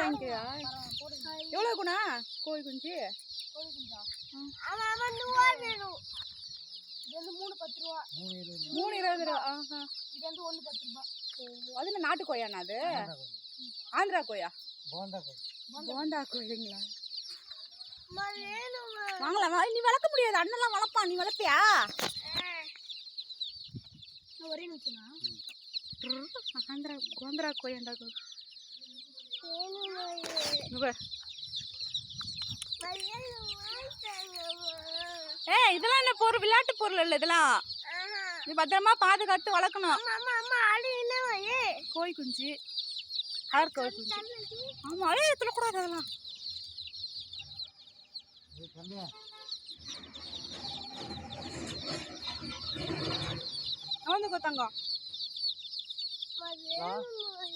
வாங்கிக்கியா? எவ்வளோ குணா கோழி குஞ்சு? கோழி குஞ்சா? இது வந்து 3 10 ரூபா. 3 20 ரூபா. ஆஹா. இது வந்து 1 10 ரூபா. அது என்ன நாட்டு கோயாண்ணா அது? ஆந்திரா கோயா? போண்டா கோழிங்களா? வாங்கலாம். நீ வளர்க்க முடியாது, அண்ணெல்லாம் வளர்ப்பான். நீ வளர்ப்பியா? ஒரே நிமிஷமா ஆந்திரா கோயண்டா கோழி. இதெல்லாம் என்ன பொருள்? விளையாட்டு பொருள் இல்லை இதெல்லாம். நீ பத்திரமா பாதுகாத்து வளர்க்கணும். கோழி குஞ்சு, கலர் கோழி குஞ்சு. ஆமா, சொல்லக்கூடாது அதெல்லாம். வந்து கொத்தாங்க.